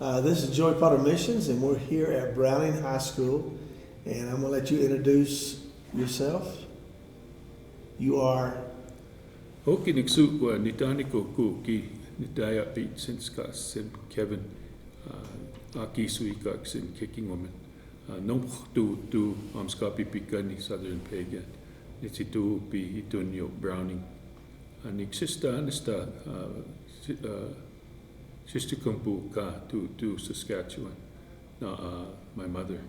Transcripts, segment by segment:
This is Joey Potter Missions, and we're here at Browning High School. And I'm going to let you introduce yourself. You are. Hoki niksukwa nitani ko ki nitaya beat since sin Kevin aki suika sin kicking woman. No tu amskapi pikani southern pagan. Nitsi tu pi itunyo Browning. Niksista anista sister kumpu ka tu Saskatchewan. My mother.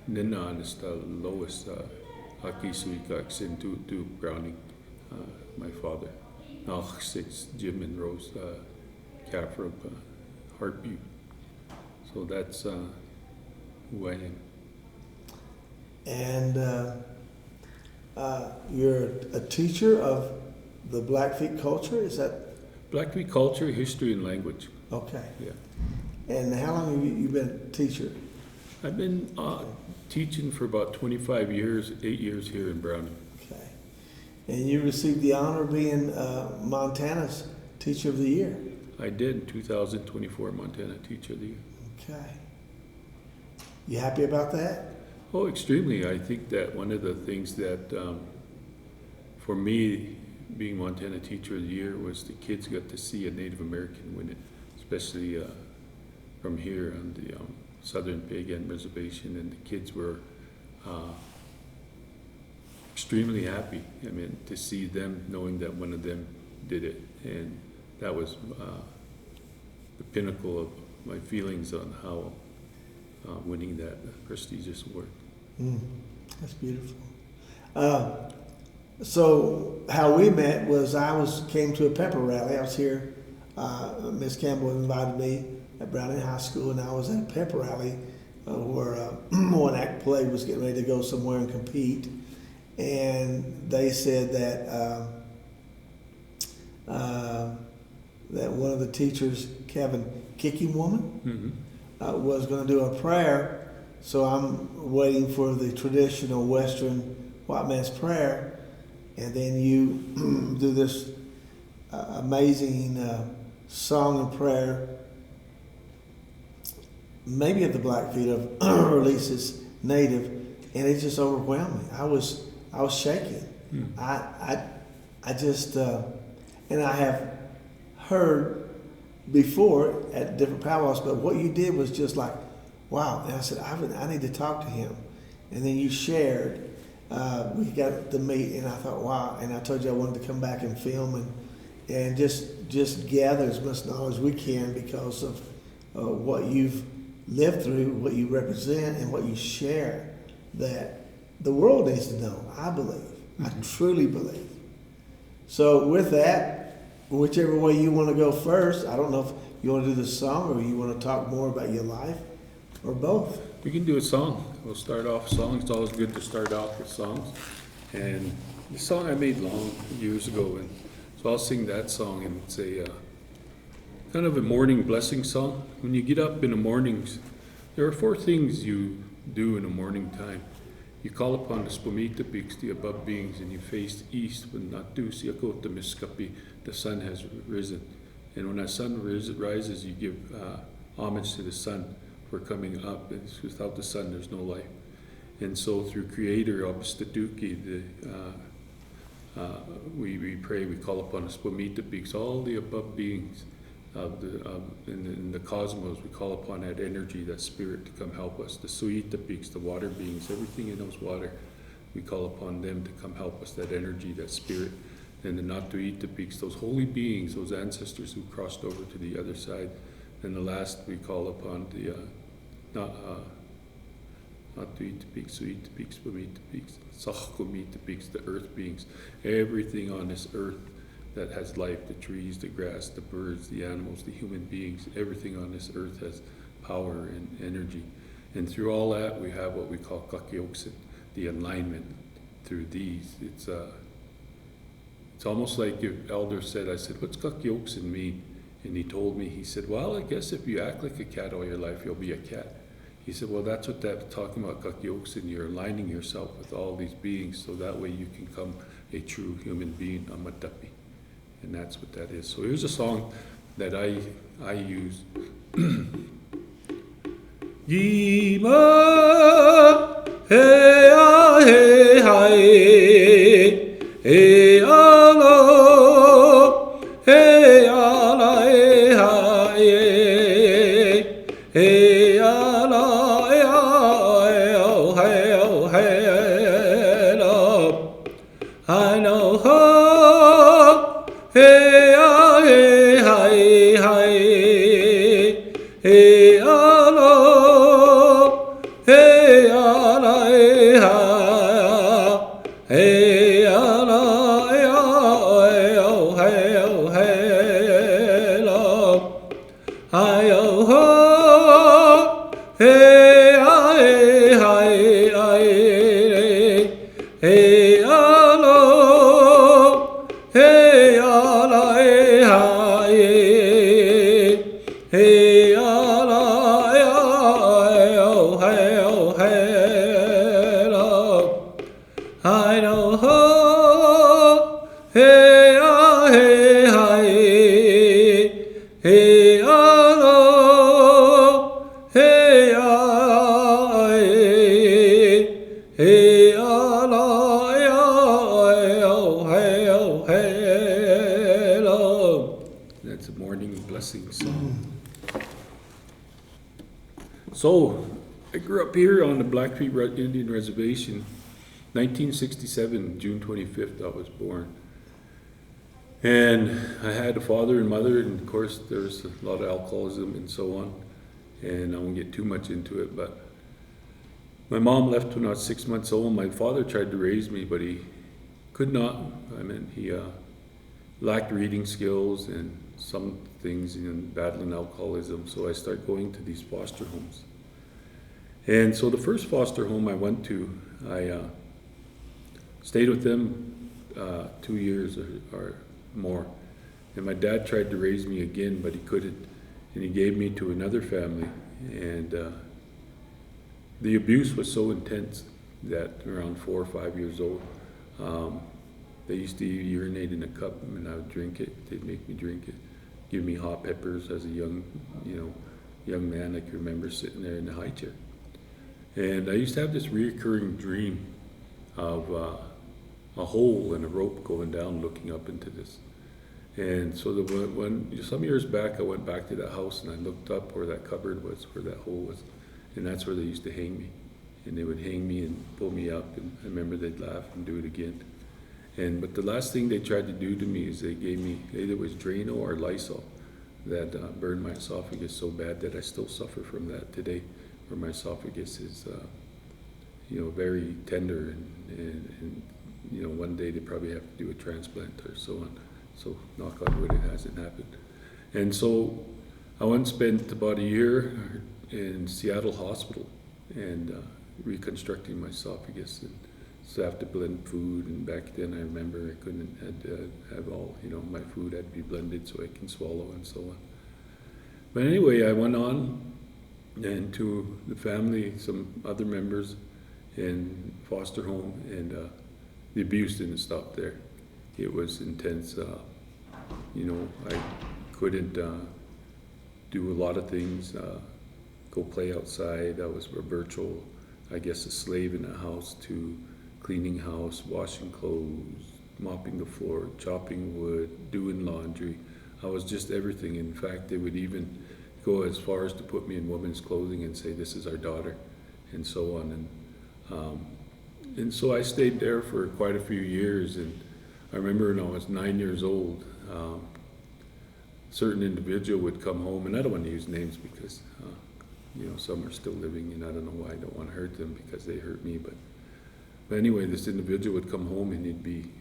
Nina anista Lois aki suika sin tu Browning. My father. Noch six Jim and Rose Caffrey Heartview. So that's who I am. And you're a teacher of the Blackfeet culture, is that? Blackfeet culture, history, and language. Okay. Yeah. And how long have you been a teacher? I've been teaching for about 25 years, 8 years here in Browning. Okay. And you received the honor of being Montana's Teacher of the Year. I did, 2024 Montana Teacher of the Year. Okay. You happy about that? Oh, extremely. I think that one of the things that, for me, being Montana Teacher of the Year was the kids got to see a Native American win it, especially from here on the Southern Pagan Reservation, and the kids were extremely happy. I mean, to see them knowing that one of them did it, and that was the pinnacle of my feelings on how winning that prestigious award. That's beautiful. So how we met was came to a pepper rally. I was here. Miss Campbell invited me at Browning High School, and I was at a pepper rally where one act play was getting ready to go somewhere and compete. And they said that that one of the teachers, Kevin, kicking woman, was going to do a prayer. So I'm waiting for the traditional Western white man's prayer, and then you do this amazing song and prayer, maybe of the Blackfeet, of or at least it's native, and it just overwhelmed me. I was shaking. I just and I have heard before at different powwows, but what you did was just like, wow. And I said, I need to talk to him. And then you shared. We got to meet, and I thought, wow. And I told you I wanted to come back and film and just gather as much knowledge as we can because of what you've lived through, what you represent, and what you share that the world needs to know, I believe. I truly believe. So with that, whichever way you want to go first, I don't know if you want to do the song or you want to talk more about your life, or both. We can do a song. We'll start off songs. It's always good to start off with songs. And the song I made long years ago, and so I'll sing that song, and it's a kind of a morning blessing song. When you get up in the mornings, there are 4 things you do in the morning time. You call upon the Spumita peaks, the above beings, and you face east when Natu Siakota Miskapi, the sun has risen. And when that sun rises, you give homage to the sun for coming up. It's without the sun, there's no life. And so through Creator, Obstatuki, we pray, we call upon the Spumita peaks, all the above beings in the cosmos. We call upon that energy, that spirit to come help us. The Suita peaks, the water beings, everything in those water, we call upon them to come help us, that energy, that spirit. And the Natuita peaks, those holy beings, those ancestors who crossed over to the other side. And the last, we call upon the Natuita peaks, Suita peaks, Spumita peaks, Sachkomita peaks, the earth beings, everything on this earth that has life, the trees, the grass, the birds, the animals, the human beings, everything on this earth has power and energy. And through all that, we have what we call kakioksin, the alignment through these. It's almost like your elder said, I said, what's kakioksin mean? And he told me, he said, well, I guess if you act like a cat all your life, you'll be a cat. He said, well, that's what that's talking about, kakioksin. You're aligning yourself with all these beings so that way you can become a true human being, a matapi. And that's what that is. So here's a song that I use. Yima, hey, ah, hey, hi, hey, ala, hey, ala, hey, hi, hey, ala, hey, oh, hey, oh, hey, lo. I know ho, hey, ah, hey, hi, hi, hey, ala, hey, ala, hey, ha, hey, ala, hey, oh, hey, oh, hey, lo. I oh ho, hey, ah, hey, hi, hey, alo, hey, ala, hey, hi, hey, ala, hey, oh, hey, lo. I know ho, hey, ah, hey, hi, hey, alo, hey, ah, hey, ala, hey, oh, hey, lo. That's a morning blessing song. So, I grew up here on the Blackfeet Indian Reservation. 1967, June 25th, I was born. And I had a father and mother, and of course there was a lot of alcoholism and so on. And I won't get too much into it, but my mom left when I was 6 months old. My father tried to raise me, but he could not. I mean, he lacked reading skills and some things, battling alcoholism. So I started going to these foster homes. And so the first foster home I went to, I stayed with them 2 years or more. And my dad tried to raise me again, but he couldn't. And he gave me to another family. And the abuse was so intense that around 4 or 5 years old, they used to urinate in a cup and I would drink it. They'd make me drink it, give me hot peppers as a young man. I can remember sitting there in the high chair. And I used to have this reoccurring dream of a hole and a rope going down, looking up into this. And so when some years back, I went back to that house and I looked up where that cupboard was, where that hole was, and that's where they used to hang me. And they would hang me and pull me up, and I remember they'd laugh and do it again. But the last thing they tried to do to me is they gave me either it was Drano or Lysol that burned my esophagus so bad that I still suffer from that today, where my esophagus is very tender and one day they probably have to do a transplant or so on. So knock on wood, it hasn't happened. And so I went and spent about a year in Seattle Hospital and reconstructing my esophagus. And so I have to blend food, and back then I remember I couldn't have all, my food had to be blended so I can swallow and so on. But anyway, I went on and to the family, some other members in foster home, and the abuse didn't stop there. It was intense. I couldn't do a lot of things, go play outside. I was a virtual, a slave in the house, to cleaning house, washing clothes, mopping the floor, chopping wood, doing laundry. I was just everything. In fact, they would even go as far as to put me in women's clothing and say, "This is our daughter," and so on. And so I stayed there for quite a few years. And I remember when I was 9 years old, a certain individual would come home, and I don't want to use names because some are still living, and I don't know why I don't want to hurt them because they hurt me. But anyway, this individual would come home and he'd be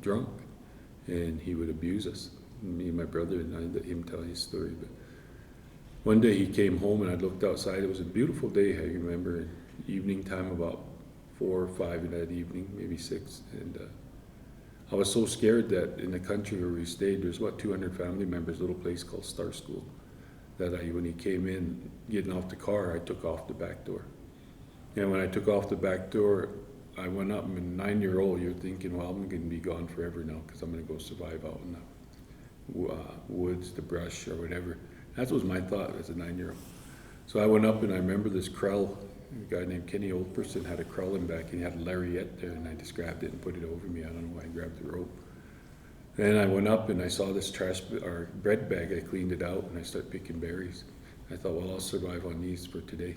drunk, and he would abuse us, me and my brother, and I let him tell his story. But one day he came home and I looked outside. It was a beautiful day, I remember, evening time, about 4 or 5 in that evening, maybe 6. And I was so scared that in the country where we stayed, there's about 200 family members, a little place called Star School, that when he came in, getting off the car, I took off the back door. And when I took off the back door, I went up, and 9-year-old, you're thinking, well, I'm going to be gone forever now because I'm going to go survive out in woods, the brush, or whatever. That was my thought as a 9-year-old. So I went up and I remember this crowl. A guy named Kenny Oldperson had a crowl in back and he had a lariat there, and I just grabbed it and put it over me. I don't know why I grabbed the rope. Then I went up and I saw this or bread bag. I cleaned it out and I started picking berries. I thought, well, I'll survive on these for today.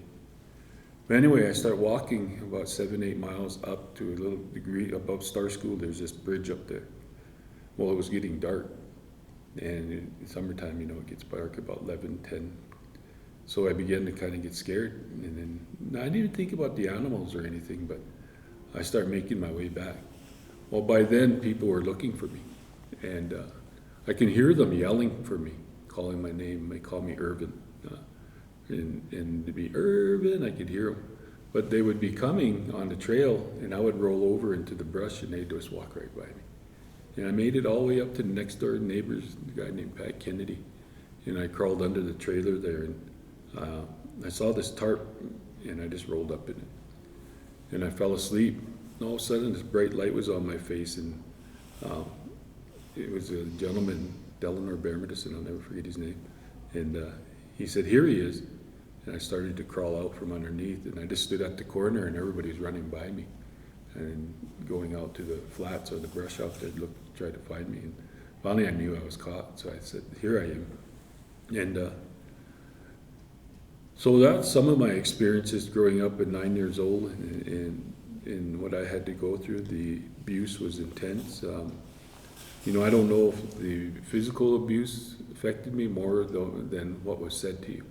But anyway, I start walking about 7-8 miles up to a little degree above Star School. There's this bridge up there. Well, it was getting dark, and in summertime, it gets dark about 11, 10. So I began to kind of get scared, and then I didn't even think about the animals or anything, but I started making my way back. Well, by then, people were looking for me, and I can hear them yelling for me, calling my name. They call me Irvin. And to be Irvin, I could hear them. But they would be coming on the trail, and I would roll over into the brush, and they'd just walk right by me. And I made it all the way up to the next door neighbors, a guy named Pat Kennedy. And I crawled under the trailer there, and I saw this tarp, and I just rolled up in it. And I fell asleep. And all of a sudden, this bright light was on my face, and it was a gentleman, Delano Bermudison, I'll never forget his name. And he said, "Here he is." And I started to crawl out from underneath, and I just stood at the corner, and everybody was running by me and going out to the flats or the brush out there to try to find me. And finally, I knew I was caught, so I said, "Here I am." And so that's some of my experiences growing up at 9 years old, and what I had to go through. The abuse was intense. I don't know if the physical abuse affected me more than what was said to you.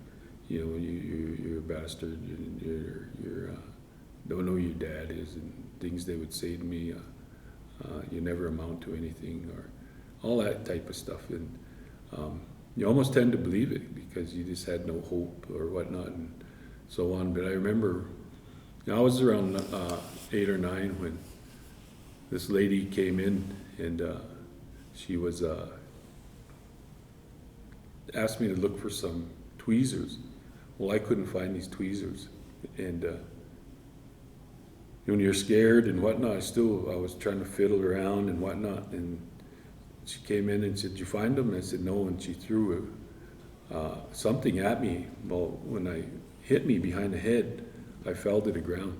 You're a bastard. You're don't know who your dad is, and things they would say to me. You never amount to anything, or all that type of stuff. And you almost tend to believe it because you just had no hope or whatnot, and so on. But I remember, I was around 8 or 9 when this lady came in, and she was asked me to look for some tweezers. Well, I couldn't find these tweezers, and when you're scared and whatnot, I was trying to fiddle around and whatnot, and she came in and said, "Did you find them?" And I said, "No," and she threw something at me. Well, when I hit me behind the head, I fell to the ground,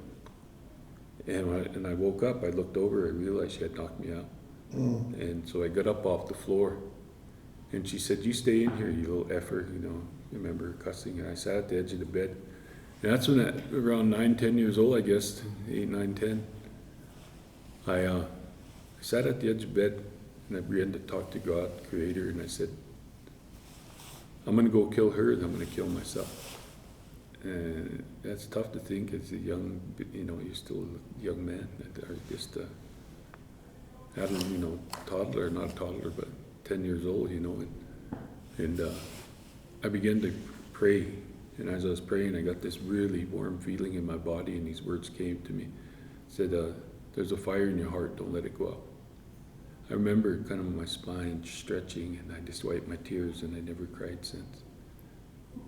and I woke up. I looked over, I realized she had knocked me out. And so I got up off the floor, and she said, "You stay in here, you little effer," I remember her cussing, and I sat at the edge of the bed. And that's when, at around 9, 10 years old, I guess, 8, 9, 10, I sat at the edge of the bed, and I began to talk to God, Creator, and I said, "I'm going to go kill her, and I'm going to kill myself." And that's tough to think as a young, you're still a young man, or just toddler, not a toddler, but 10 years old, and I began to pray, and as I was praying, I got this really warm feeling in my body, and these words came to me. It said, "There's a fire in your heart, don't let it go out." I remember kind of my spine stretching, and I just wiped my tears, and I never cried since.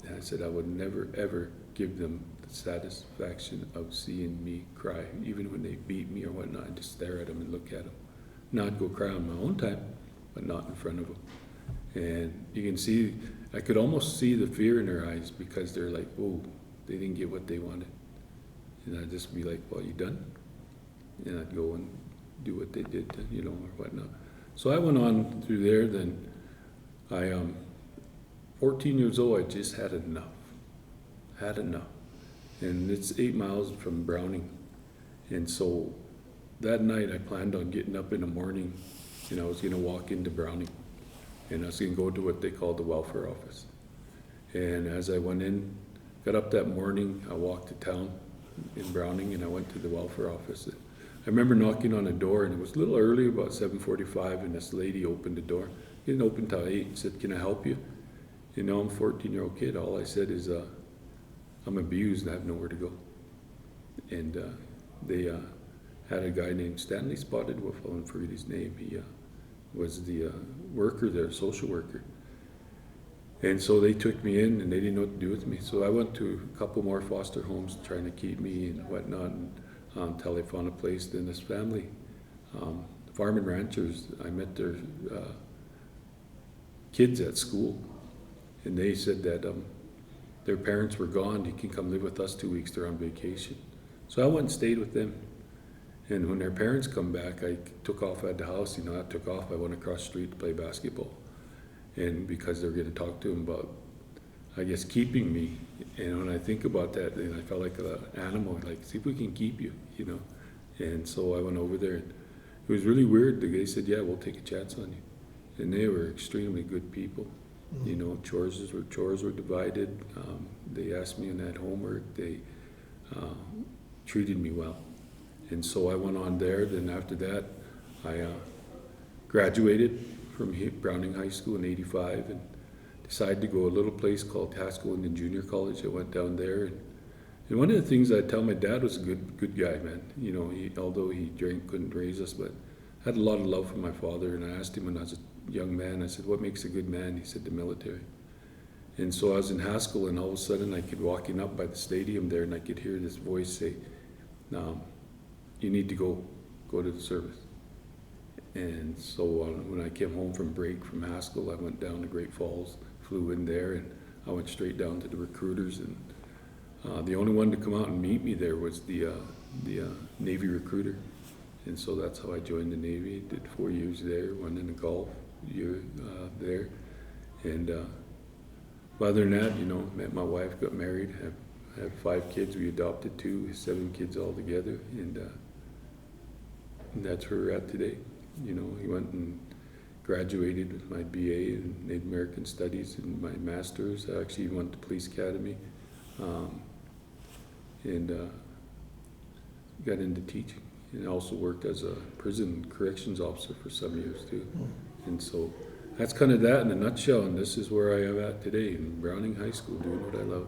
And I said I would never, ever give them the satisfaction of seeing me cry, even when they beat me or whatnot. I'd just stare at them and look at them. Not go cry on my own time, but not in front of them. And you can see, I could almost see the fear in their eyes, because they're like, "Oh, they didn't get what they wanted." And I'd just be like, "Well, you done?" And I'd go and do what they did, or whatnot. So I went on through there. Then 14 years old, I just had enough. And it's 8 miles from Browning. And so that night I planned on getting up in the morning, and I was going to walk into Browning, and I was going to go to what they call the welfare office. And as I went in, got up that morning, I walked to town in Browning, and I went to the welfare office. I remember knocking on the door, and it was a little early, about 7:45, and this lady opened the door. It didn't open till 8, and said, "Can I help you?" I'm a 14-year-old kid. All I said is, "I'm abused and I have nowhere to go." And they had a guy named Stanley Spotted Wolf, I'll never forget his name. He was the worker there, social worker. And so they took me in, and they didn't know what to do with me. So I went to a couple more foster homes trying to keep me and whatnot, until I found a place. Then this family, farm and ranchers, I met their kids at school, and they said that their parents were gone. You can come live with us 2 weeks. They're on vacation. So I went and stayed with them. And when their parents come back, I took off at the house. I took off. I went across the street to play basketball. And because they're going to talk to him about, I guess, keeping me. And when I think about that, then I felt like an animal, like, see if we can keep you, And so I went over there. And it was really weird. The guy said, yeah, we'll take a chance on you. And they were extremely good people. Mm-hmm. Chores were divided. They asked me and I had homework. They treated me well. And so I went on there. Then after that, I graduated from Browning High School in '85 and decided to go a little place called Haskell Indian Junior College. I went down there. And one of the things I tell my dad was a good guy, man. Although he drank, couldn't raise us, but I had a lot of love for my father. And I asked him when I was a young man, I said, what makes a good man? He said, the military. And so I was in Haskell, and all of a sudden I could walking up by the stadium there, and I could hear this voice say, you need to go to the service. And so when I came home from break from Haskell, I went down to Great Falls, flew in there, and I went straight down to the recruiters. And the only one to come out and meet me there was the Navy recruiter. And so that's how I joined the Navy. Did 4 years there, went in the Gulf year there. And other than that, met my wife, got married, have 5 kids. We adopted 2, 7 kids altogether. And that's where we're at today. He went and graduated with my BA in Native American Studies and my master's. I actually went to Police Academy and got into teaching. And also worked as a prison corrections officer for some years too. And so that's kind of that in a nutshell. And this is where I am at today in Browning High School, doing what I love.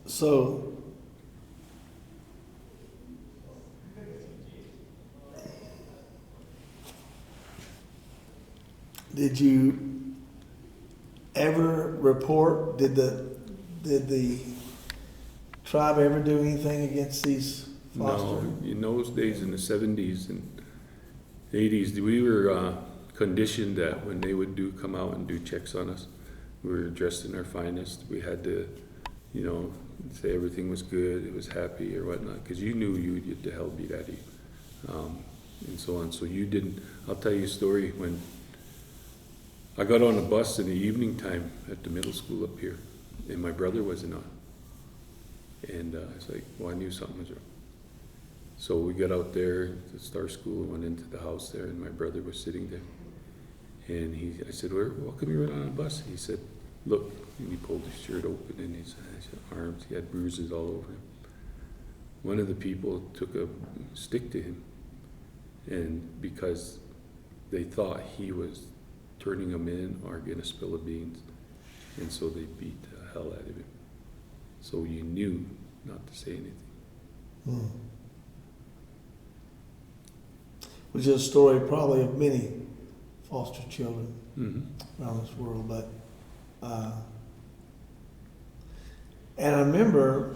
So, did you ever report? Did the tribe ever do anything against these foster? No, in those days, in the 70s and 80s, we were conditioned that when they would come out and do checks on us, we were dressed in our finest. We had to, say everything was good, it was happy or whatnot, because you knew you would get the hell beat out of you, and so on. So you didn't. I'll tell you a story. When I got on a bus in the evening time at the middle school up here, and my brother wasn't on. And I was like, well, I knew something was wrong. So we got out there to Star School and went into the house there, and my brother was sitting there. And I said, well, come you right on a bus? He said, look, and he pulled his shirt open, and his arms, he had bruises all over him. One of the people took a stick to him, and because they thought he was turning them in or getting a spill of beans, and so they beat the hell out of him. So you knew not to say anything. Which is a story probably of many foster children around this world. But and I remember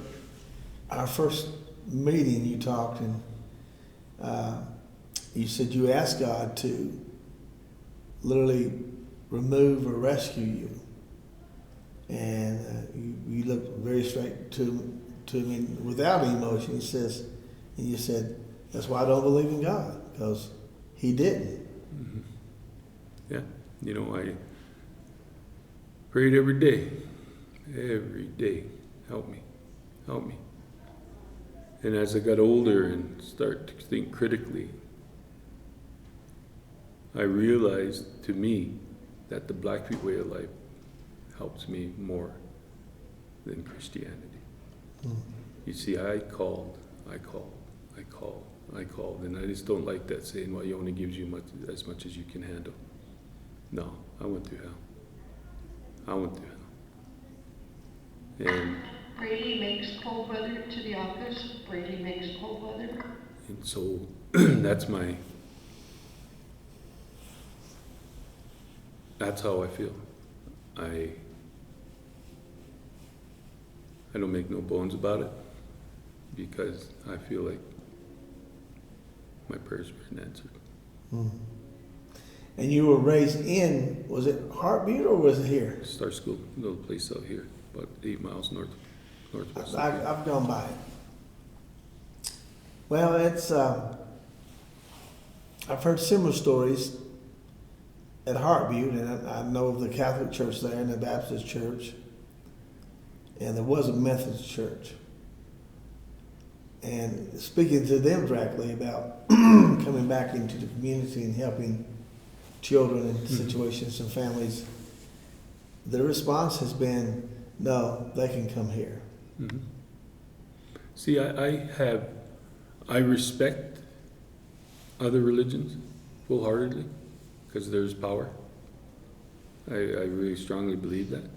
our first meeting. You talked and you said you asked God to literally remove or rescue you. And you looked very straight to me without emotion. He says, and you said, that's why I don't believe in God, because he didn't. Yeah, I prayed every day, help me. And as I got older and start to think critically, I realized to me that the Blackfeet way of life helps me more than Christianity. You see, I called, and I just don't like that saying, well, he only gives you as much as you can handle. No, I went through hell. And Brady makes cold weather to the office. Brady makes cold weather. And so that's how I feel. I don't make no bones about it, because I feel like my prayers have been answered. And you were raised in, was it Heartbeat or was it here? Star School, little place out here, about 8 miles northwest. I've gone by it. Well, it's, I've heard similar stories at Heartbeat, and I know of the Catholic church there and the Baptist church, and there was a Methodist church. And speaking to them directly about coming back into the community and helping children in situations and families, the response has been, no, they can come here. Mm-hmm. See, I respect other religions wholeheartedly because there's power. I really strongly believe that.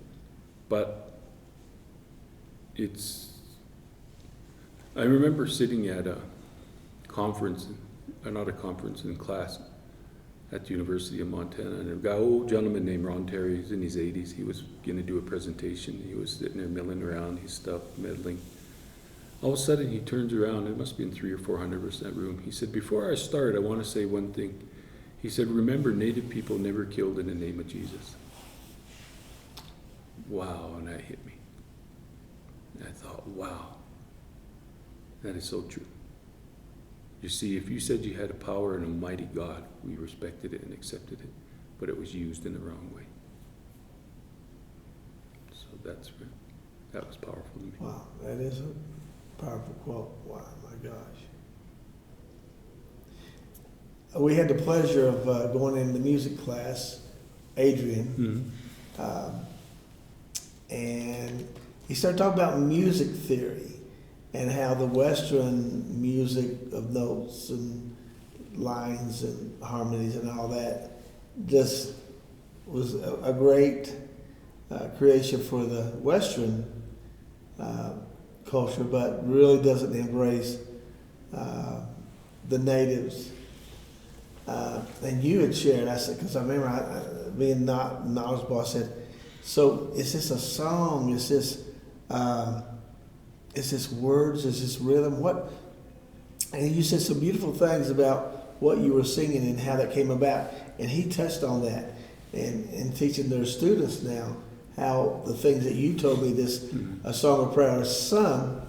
But I remember sitting at a conference, not a conference, in class at the University of Montana, and an old gentleman named Ron Terry, he's in his 80s, he was going to do a presentation. He was sitting there milling around his stuff, meddling. All of a sudden he turns around, it must have been 300 or 400 of us in that room. He said, before I start, I want to say one thing. He said, remember, Native people never killed in the name of Jesus. Wow, and that hit me. And I thought, wow, that is so true. You see, if you said you had a power and a mighty God, we respected it and accepted it, but it was used in the wrong way. So that was powerful to me. Wow, that is a powerful quote. Wow, my gosh. We had the pleasure of going in the music class, Adrian, and he started talking about music theory and how the Western music of notes and lines and harmonies and all that just was a great creation for the Western culture, but really doesn't embrace the natives. And you had shared, I said, because I remember being not knowledgeable, I said, so is this a song? Is this words? Is this rhythm? What? And you said some beautiful things about what you were singing and how that came about. And he touched on that and teaching their students now how the things that you told me, this A Song of Prayer is sung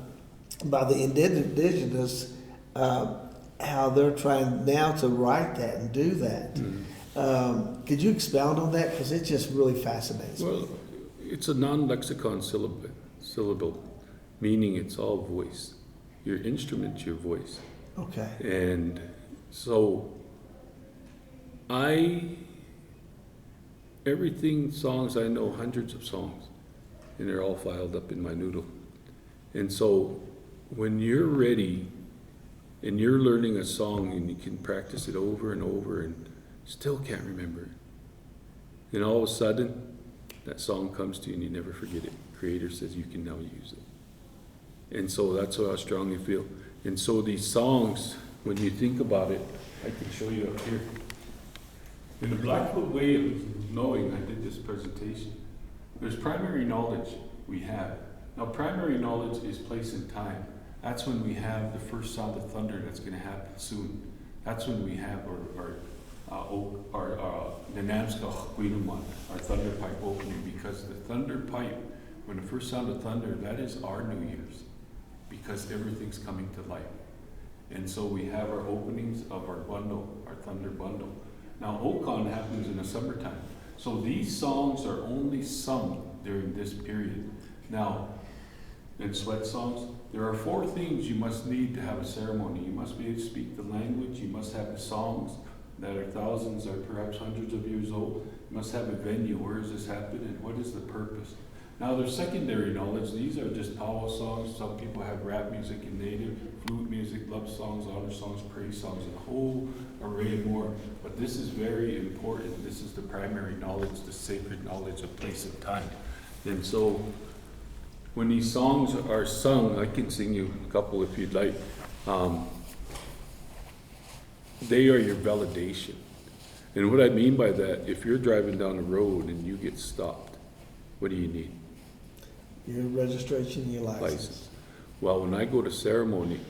by the indigenous, how they're trying now to write that and do that. Could you expound on that? Because it just really fascinates me. Well, it's a non-lexicon syllable, meaning it's all voice. Your instrument's your voice. Okay. And so everything songs, I know hundreds of songs, and they're all filed up in my noodle. And so when you're ready and you're learning a song and you can practice it over and over and still can't remember it, and all of a sudden that song comes to you and you never forget it. Creator says you can now use it. And so that's what I strongly feel. And so these songs, when you think about it, I can show you up here. In the Blackfoot way of knowing, I did this presentation. There's primary knowledge we have. Now primary knowledge is place and time. That's when we have the first sound of thunder that's going to happen soon. That's when we have our Nanamska Huinuman, our thunder pipe opening, because the thunder pipe, when the first sound of thunder, that is our New Year's, because everything's coming to life. And so we have our openings of our bundle, our thunder bundle. Now Okan happens in the summertime. So these songs are only sung during this period. Now, in sweat songs, there are 4 things you must need to have a ceremony. You must be able to speak the language, you must have the songs that are thousands or perhaps hundreds of years old. You must have a venue, where does this happen and what is the purpose? Now there's secondary knowledge. These are just powwow songs. Some people have rap music in native, flute music, love songs, honor songs, praise songs, and a whole array more. But this is very important. This is the primary knowledge, the sacred knowledge of place and time. And so when these songs are sung, I can sing you a couple if you'd like. They are your validation. And what I mean by that, if you're driving down the road and you get stopped, what do you need? Your registration, your license. Well, when I go to ceremony,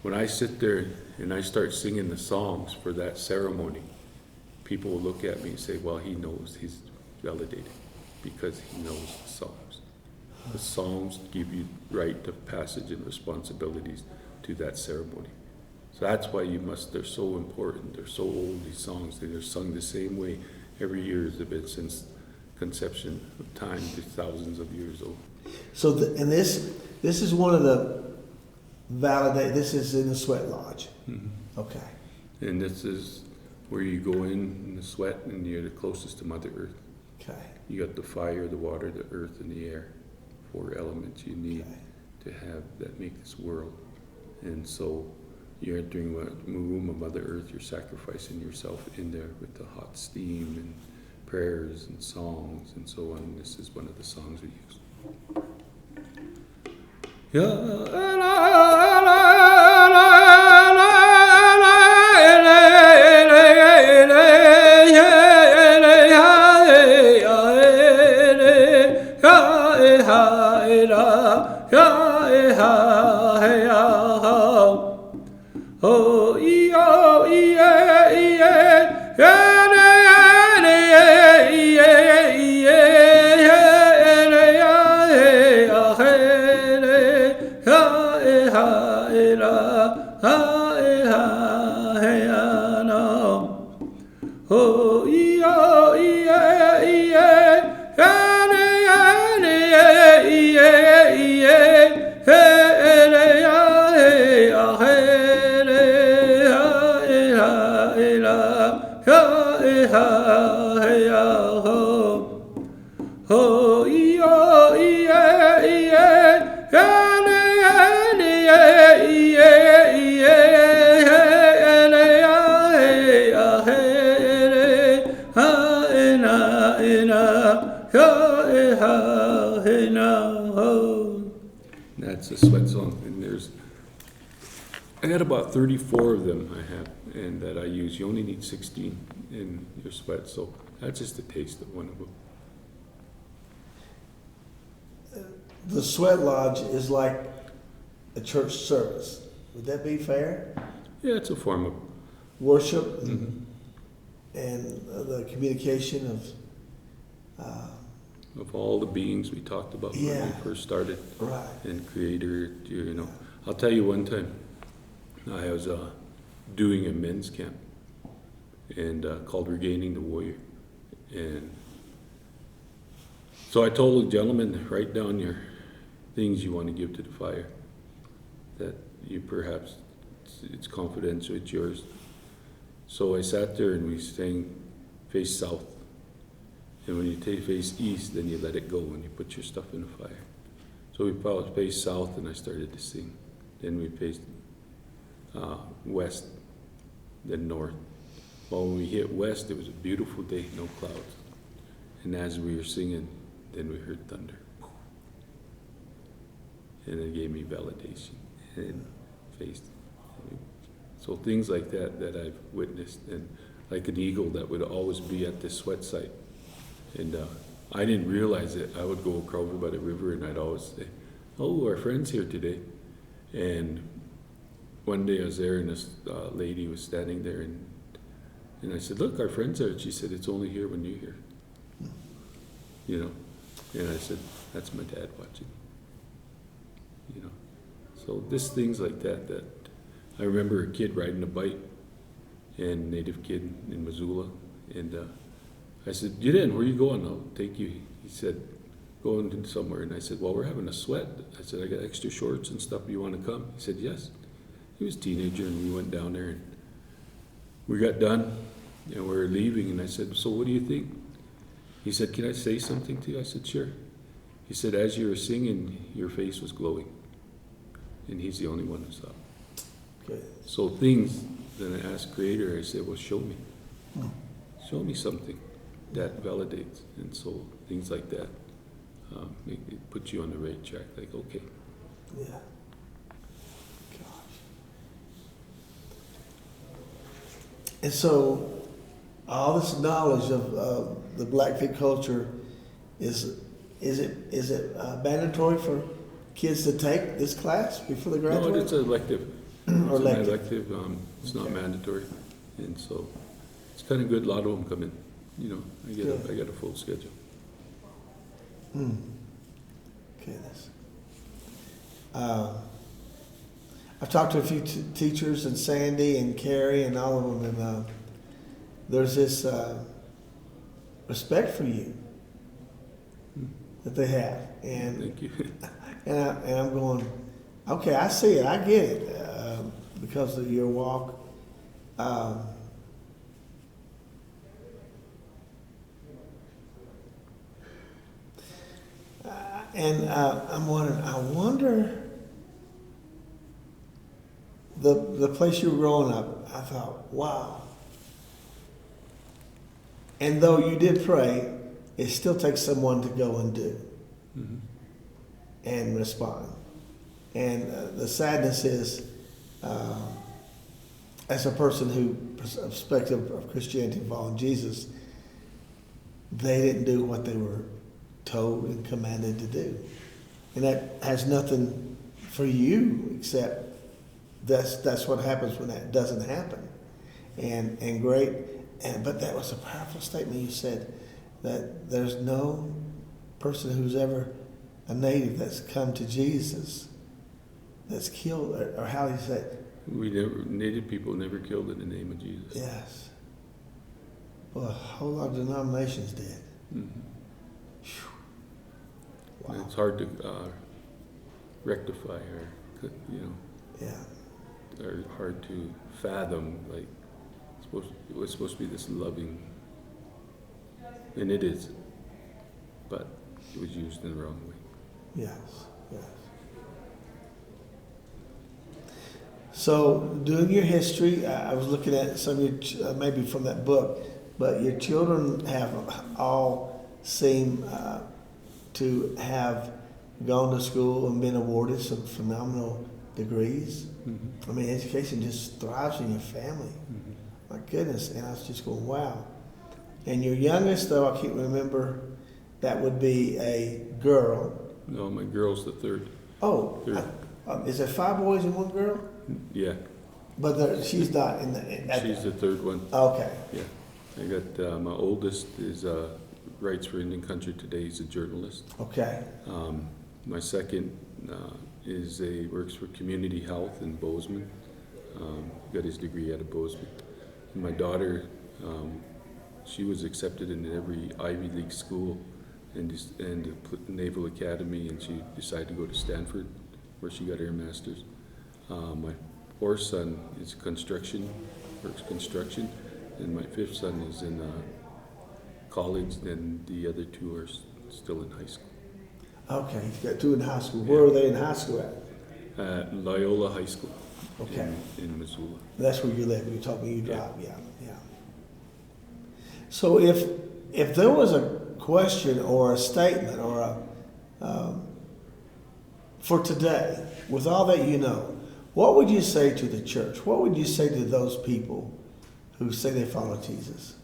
when I sit there and I start singing the songs for that ceremony, people will look at me and say, well, he knows, he's validated because he knows the Psalms. The Psalms give you rite of passage and responsibilities to that ceremony. So that's why they're so important. They're so old, these songs. They're sung the same way every year as they've been since conception of time, to thousands of years old. So, and this is one of the this is in the sweat lodge. Mm-hmm. Okay. And this is where you go in the sweat, and you're the closest to Mother Earth. Okay. You got the fire, the water, the earth, and the air. 4 elements you need to have that make this world. And so you're entering the womb of Mother Earth. You're sacrificing yourself in there with the hot steam and prayers and songs and so on. This is one of the songs we use. That's a sweat song, and I got about 34 of them I have, and that I use. You only need 16 in your sweat, so that's just a taste of one of them. The sweat lodge is like a church service. Would that be fair? Yeah, it's a form of worship mm-hmm. and the communication of all the beings we talked about when we first started. Right. And Creator, you know. I'll tell you one time, I was doing a men's camp and called Regaining the Warrior. And so I told the gentleman, write down your things you want to give to the fire. That you perhaps, it's confidential, it's yours. So I sat there and we sang Face South. And when you face east, then you let it go and you put your stuff in the fire. So we faced south and I started to sing. Then we faced west, then north. Well, when we hit west, it was a beautiful day, no clouds. And as we were singing, then we heard thunder. And it gave me validation and faced. So things like that I've witnessed, and like an eagle that would always be at this sweat site. And I didn't realize it. I would go over by the river and I'd always say, oh, our friend's here today. And one day I was there and this lady was standing there and I said, look, our friend's there. And she said, it's only here when you're here. You know? And I said, that's my dad watching. You know? So this things like that I remember a kid riding a bike, and native kid in Missoula, and I said, get in, where are you going? I'll take you. He said, going somewhere. And I said, well, we're having a sweat. I said, I got extra shorts and stuff. You want to come? He said, yes. He was a teenager, and we went down there, and we got done, and we were leaving, and I said, so what do you think? He said, can I say something to you? I said, sure. He said, as you were singing, your face was glowing. And he's the only one who saw it. Okay. So things, then I asked Creator, I said, well, show me. Show me something that validates. And so things like that, it puts you on the right track. Like, okay. Yeah. Gosh. And so all this knowledge of the Blackfeet culture, is it mandatory for kids to take this class before they graduate? No, it's elective. Or It's elective. elective. It's not mandatory. And so it's kind of good. A lot of them come in. You know, Good. I get a full schedule. Goodness. I've talked to a few teachers, and Sandy and Carrie and all of them, and there's this respect for you that they have, and Thank you. and I'm going, okay, I see it, I get it, because of your walk. And I'm wondering, I wonder, the place you were growing up, I thought, wow. And though you did pray, it still takes someone to go and do Mhm. and respond. And the sadness is, as a person who, perspective of Christianity following Jesus, they didn't do what they were told and commanded to do. And that has nothing for you except that's what happens when that doesn't happen. And great, but that was a powerful statement you said, that there's no person who's ever a native that's come to Jesus that's killed, or how do you say it? Native people never killed in the name of Jesus. Yes. Well, a whole lot of denominations did. Mhm. Wow. And it's hard to rectify or, Yeah. or hard to fathom. Like, it was supposed to be this loving, and it is, but it was used in the wrong way. Yes. Yes. So, doing your history, I was looking at some of your, maybe from that book, but your children have all seem to have gone to school and been awarded some phenomenal degrees. Mm-hmm. I mean, education just thrives in your family. Mm-hmm. My goodness. And I was just going, wow. And your youngest, though, I can't remember, that would be a girl. No, my girl's the third. Oh, Third. Is there 5 boys and 1 girl? Yeah, But she's not in the. she's the third one. Okay. Yeah, I got my oldest is writes for Indian Country Today. He's a journalist. Okay. My second works for community health in Bozeman. Got his degree out of Bozeman. And my daughter, she was accepted in every Ivy League school and the Naval Academy, and she decided to go to Stanford, where she got her master's. My fourth son is works construction, and my fifth son is in college, and the other 2 are still in high school. Okay, you've got 2 in high school. Where are they in high school at? Loyola High School. Okay. In Missoula. That's where you live. You told me you Yeah. drive. Yeah. So if there was a question or a statement or for today, with all that you know, what would you say to the church? What would you say to those people who say they follow Jesus?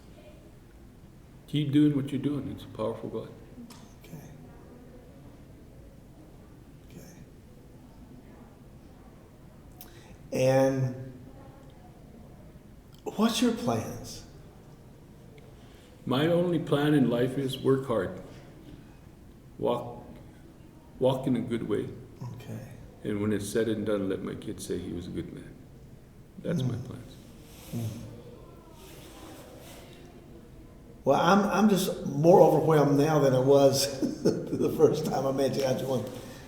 Keep doing what you're doing. It's a powerful God. Okay. And what's your plans? My only plan in life is work hard. Walk in a good way. Okay. And when it's said and done, let my kids say he was a good man. That's my plans. Well, I'm just more overwhelmed now than I was the first time I met you. I just went,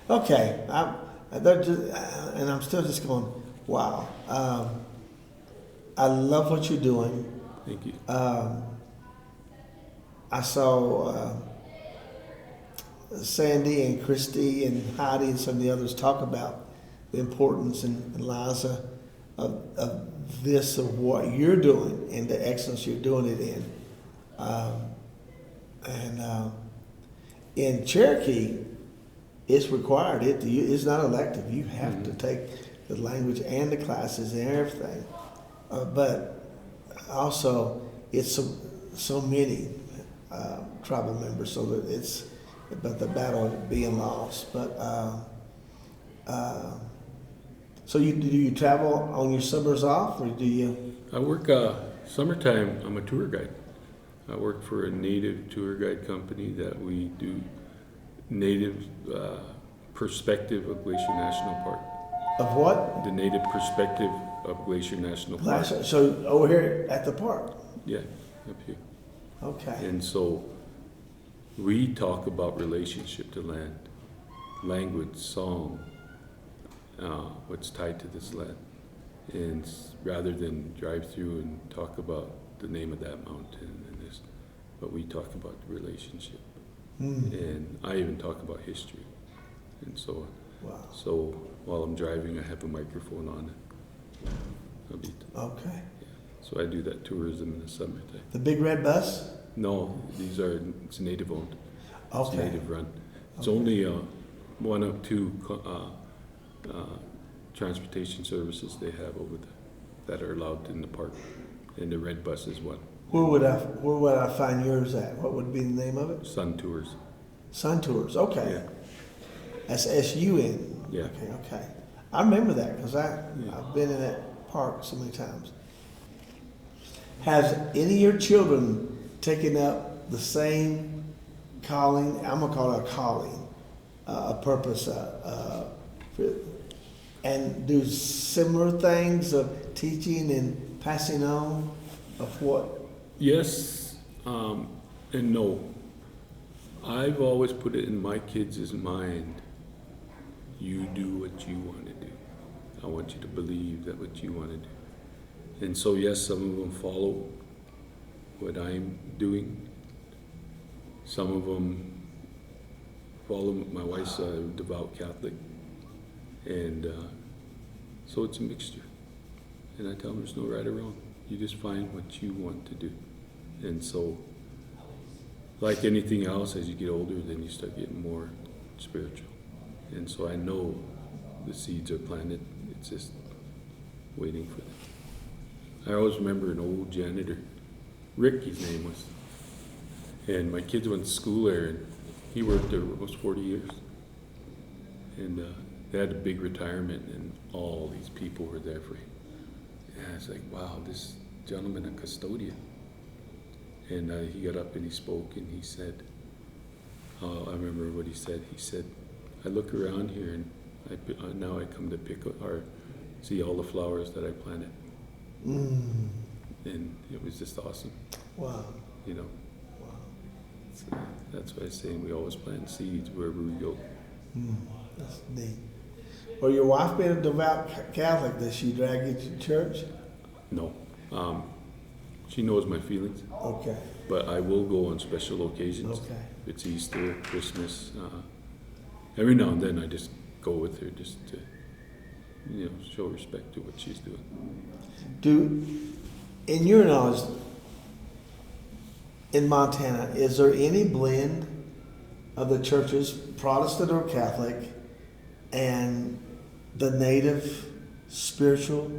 okay, and I'm still just going, wow. I love what you're doing. Thank you. I saw Sandy and Christy and Heidi and some of the others talk about the importance, and Liza, of this, of what you're doing and the excellence you're doing it in. In Cherokee, it's required. It's not elective. You have to take the language and the classes and everything. But also, it's so many tribal members, so that it's about the battle being lost. But so do you travel on your summers off, or do you? I work Summertime, I'm a tour guide. I work for a native tour guide company that we do native perspective of Glacier National Park. Of what? The native perspective of Glacier National Park. So over here at the park. Yeah, up here. Okay. And so we talk about relationship to land, language, song, what's tied to this land. And rather than drive through and talk about the name of that mountain and this, but we talk about the relationship. And I even talk about history and so on. Wow. So while I'm driving, I have a microphone on it. Okay. Yeah. So I do that tourism in the summertime. The big red bus? No, it's native owned. It's Okay. native run. It's Okay. only one of two transportation services they have over there that are allowed in the park, and the red bus is one. Where would I find yours at? What would be the name of it? Sun Tours. Sun Tours. Okay. Yeah. That's SUN. Yeah. Okay. I remember that because I've been in that park so many times. Has any of your children taken up the same calling? I'm gonna call it a calling, a purpose, and do similar things of teaching and passing on of what? Yes, and no. I've always put it in my kids' mind, you do what you want to do. I want you to believe that what you want to do. And so yes, some of them follow what I'm doing. Some of them follow, my wife's a devout Catholic. And so it's a mixture. And I tell them there's no right or wrong. You just find what you want to do. And so, like anything else, as you get older, then you start getting more spiritual. And so I know the seeds are planted. It's just waiting for them. I always remember an old janitor, Rick his name was. And my kids went to school there, and he worked there almost 40 years. And they had a big retirement, and all these people were there for him. Yeah, it's like, wow, this gentleman, a custodian. And he got up and he spoke and he said, I remember what he said. He said, I look around here and now I come to pick or see all the flowers that I planted. And it was just awesome. Wow. You know. Wow. So that's why I say we always plant seeds wherever we go. That's neat. Well, your wife being a devout Catholic, does she drag you to church? No. She knows my feelings. Okay. But I will go on special occasions. Okay. If it's Easter, Christmas. Every now and then I just go with her just to, show respect to what she's doing. In your knowledge, in Montana, is there any blend of the churches, Protestant or Catholic, and the native spiritual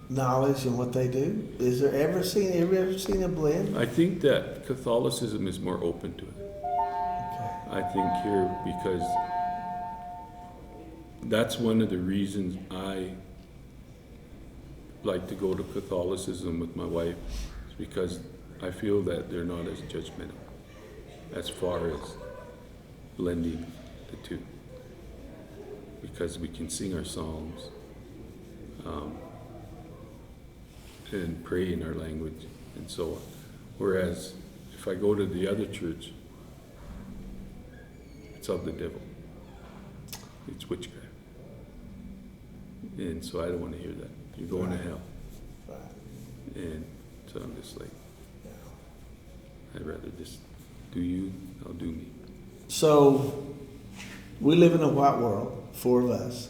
knowledge and what they do? Have you ever seen a blend? I think that Catholicism is more open to it. Okay. I think here, because that's one of the reasons I like to go to Catholicism with my wife, is because I feel that they're not as judgmental as far as blending the two. Because we can sing our psalms and pray in our language and so on. Whereas if I go to the other church, it's of the devil. It's witchcraft. And so I don't want to hear that. You're going to hell. Right. And so I'm just like, I'd rather just do you, I'll do me. So, we live in a white world, 4 of us.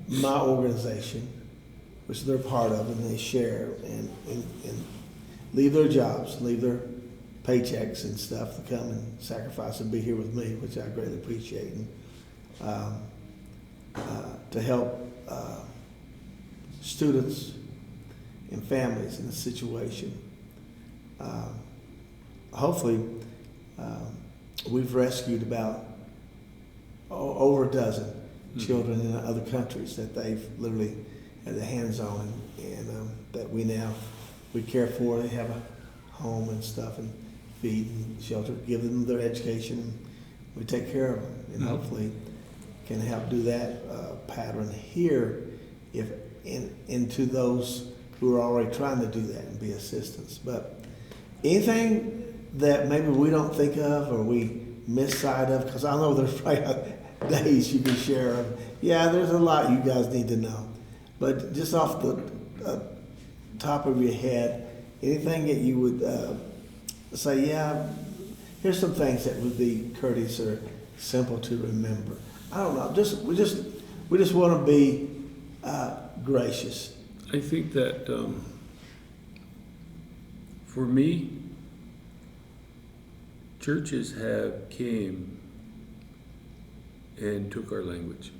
My organization, which they're part of, and they share and leave their jobs, leave their paychecks and stuff to come and sacrifice and be here with me, which I greatly appreciate, and to help students and families in the situation. Hopefully, we've rescued about over a dozen children in other countries that they've literally had their hands on, and that we care for. They have a home and stuff, and feed and shelter, give them their education, and we take care of them, and hopefully can help do that pattern here if into those who are already trying to do that and be assistants. But anything that maybe we don't think of or we miss sight of, because I know there's probably days you can share of, yeah, there's a lot you guys need to know. But just off the top of your head, anything that you would say, yeah, here's some things that would be courteous or simple to remember. I don't know. We just want to be gracious. I think that for me, churches came and took our language.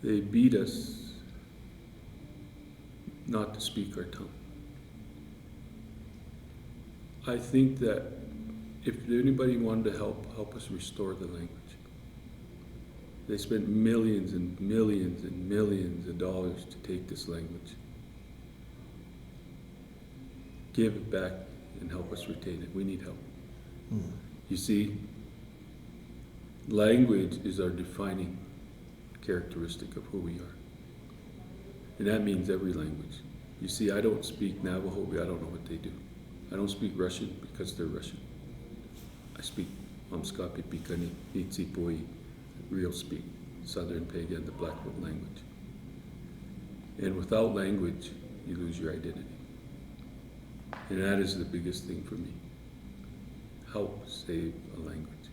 They beat us not to speak our tongue. I think that if anybody wanted to help us restore the language, they spent millions and millions and millions of dollars to take this language, give it back, and help us retain it. We need help. You see, language is our defining characteristic of who we are. And that means every language. You see, I don't speak Navajo, I don't know what they do. I don't speak Russian because they're Russian. I speak Amskapi Pikani, Nitsipoi, real speak, Southern Pagan, the Blackfoot language. And without language, you lose your identity. And that is the biggest thing for me. Help save a language.